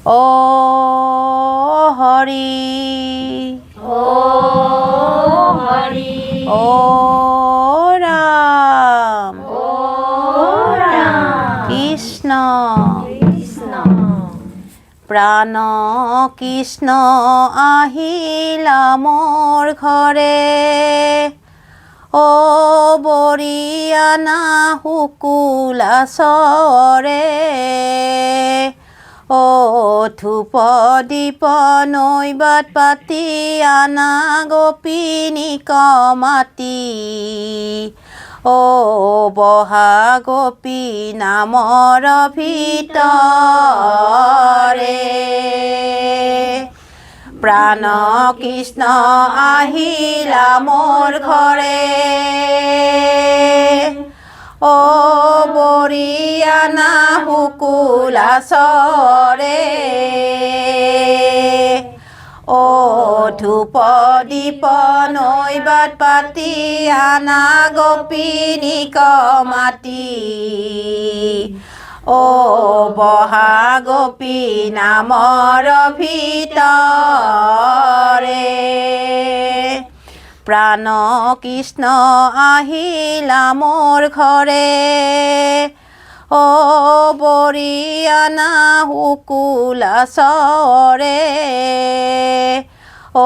ও হরি ও হরি ও রাম ও রাম কৃষ্ণ কৃষ্ণ প্রাণ কৃষ্ণ আহিলা মোর ঘরে ও বরিয়ানা হুকুলা সরে ও ধূপ দীপ নৈবাত পাতি আনা গোপিনী কমাতি ও বহা গোপী নামৰ ভিতৰে প্ৰাণ কৃষ্ণ আহিলা মোৰ ঘৰে ও বৰিয়ানা হুকুলা চৰে ও ধূপ দীপ নৈবাত পাতি আনা গোপিনী কমাতি ও বহা গোপী নামৰ ভিতৰে প্ৰাণ কৃষ্ণ আহিলা মোৰ ঘৰে ও বৰিয়ানা হুকুলা চৰে ও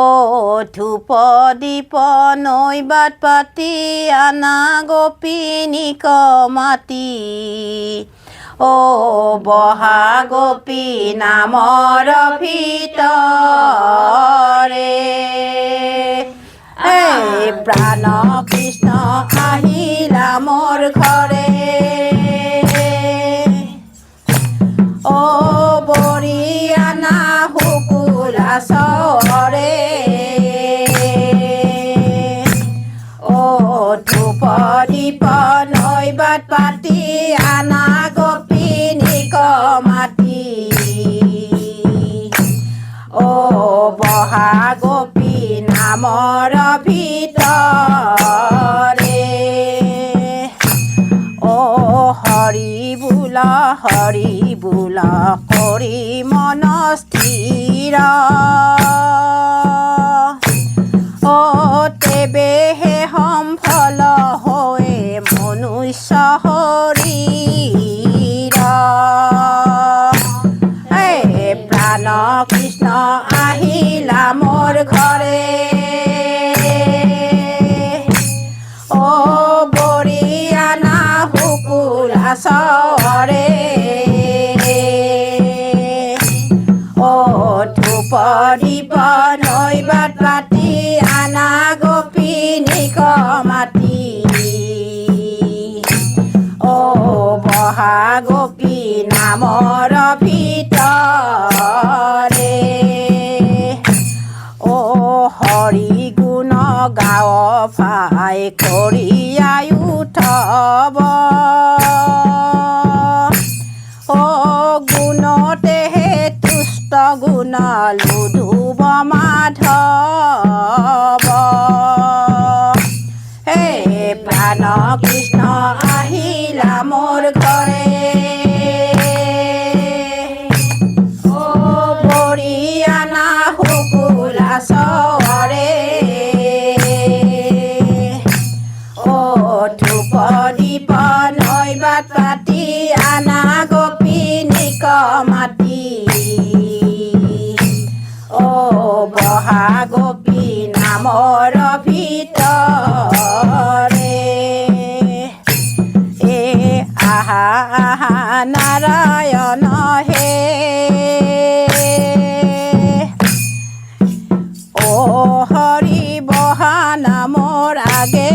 ধূপ দীপ নৈবাত পাতি আনা গোপিনী কমাতি ও বহা গোপী নামৰ ভিতৰে প্ৰাণ কৃষ্ণ আহিলা মোৰ ঘৰে ও বৰিয়ানা হুকুলা চৰে ও ধূপ দীপ নৈবাত পাতি আনা গোপিনী কমাতি ও বহা গোপী নামৰ ভিতৰে ও হৰি বোল কৰি মন স্থিৰ ও তেবেহে সম্ফল হৈ মনুষ্য শৰীৰ প্ৰাণ কৃষ্ণ আহিলা মোৰ ঘৰে ও বৰিয়ানা হুকুলা চৰে ও ধূপ দীপ নৈবাত পাতি আনা গোপিনী কমাতি ও বহা গোপী নামৰ ভিতৰে ও হৰি গুণ গাৱ ফাই কৰিয়াই উঠব ও গুণতেহে তুষ্ট গুণ লুধুব মাধৱ হে প্ৰাণ কৃষ্ণ আহিলা মোৰ ঘৰে ও বৰিয়ানা হুকুলা চৰে ও ধূপ দীপ নৈবাত পাতি আনা গোপিনী কমাতি ও বহা গোপী নামৰ ভিতৰে আহা আহা নাৰায়ণ হে ও হৰি বহা নামৰ আগে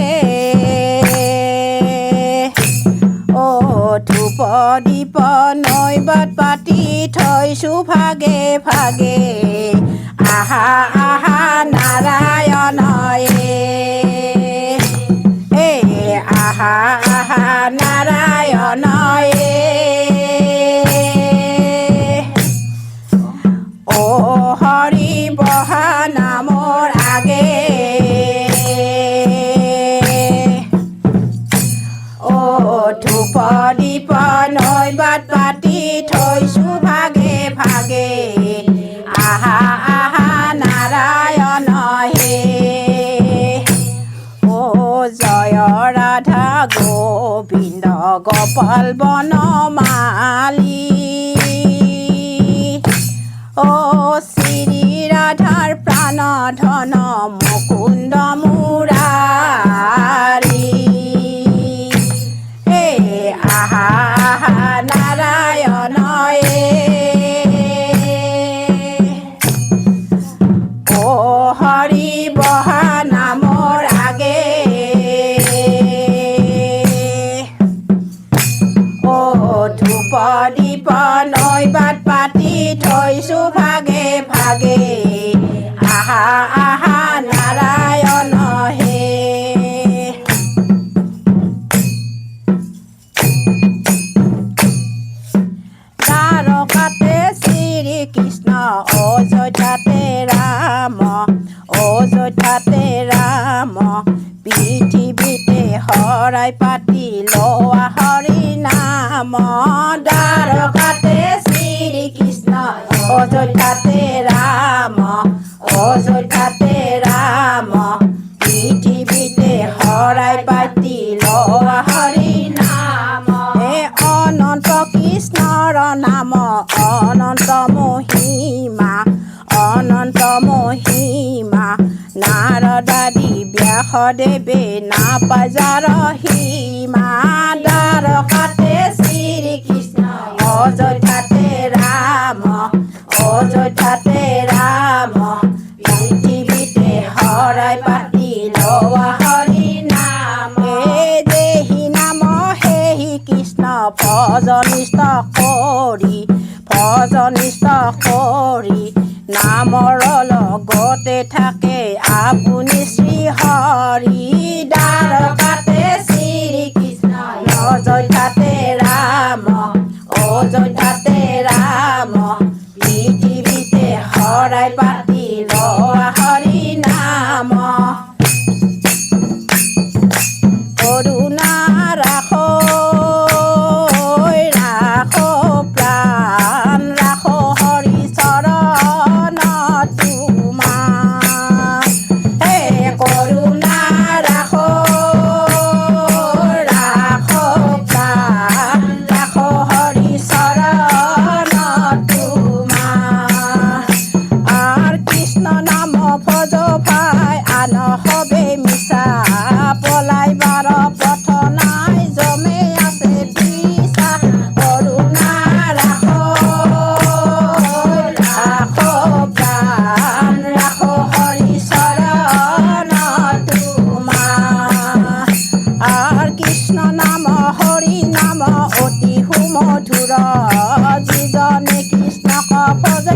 ও ধূপ দীপ নৈবাত পাতি থৈছো ভাগে ভাগে আহা আহা নাৰায়ণ আহা আহা নাৰায়ণ ও হৰি বহা নামৰ আগে ও ধূপ দীপ নৈবাত পাতি থৈছো ভাগে ভাগে আহা আহা নারায়ণ হে ও জয় রাধা গোবিন্দ গোপাল বনমালী ও শ্রী রাধার প্রাণ ধন মুকুন্দ মুরারি হে আহা আহা নারায়ণ ও হরি বহা নামৰ আগে ও ধূপ দীপ নৈবাত পাতি থৈছো ভাগে ভাগে আহা আহা নারায়ণ হে দ্বাৰকাতে শ্ৰীকৃষ্ণ অযোধ্যাতে ৰাম অযোধ্যাতে ৰাম পৃথিৱীতে শৰাই পাতি লোৱা হৰি নাম দ্বাৰকাতে শ্ৰীকৃষ্ণ অযোধ্যাতে ৰাম অযোধ্যাতে ৰাম পৃথিৱীতে শৰাই পাতি লোৱা হৰি নাম হে অনন্ত কৃষ্ণৰ নাম অনন্ত মহিমা অনন্ত মহিমা নাৰদাদি ব্যাসদেৱে নাপাজাৰ সীমা দ্বাৰকাতে শ্ৰীকৃষ্ণ অযোধ্যাতে ৰাম অযোধ্যাতে ৰাম পৃথিৱীতে শৰাই পাতি লোৱা হৰি নাম হে দেহি নাম হেহি কৃষ্ণ ভজনিষ্ঠ কৰি নামৰ লগতে থাকে আপুনি শ্ৰী হৰি দ্বাৰকাতে শ্ৰীকৃষ্ণ অযোধ্যাতে ৰাম অযোধ্যাতে ৰাম পৃথিৱীতে শৰাই পাতি লোৱা হৰি নাম করুণা রাখো রাখো প্রাণ রাখো হরি চরণ তোমার হে করুণা রাখো রাখো প্রাণ রাখো হরি চরণ তোমার আর কৃষ্ণ নাম ভজ ভাই আন হবে মিছা পলাইবার পথ নাই জমে আছে পিছা করুণা রাখো রাখো প্রাণ রাখো হরি চরণ তোমার আর কৃষ্ণ নাম হরি নাম অতি সুমধুৰ যিজনে কৃষ্ণক ভজে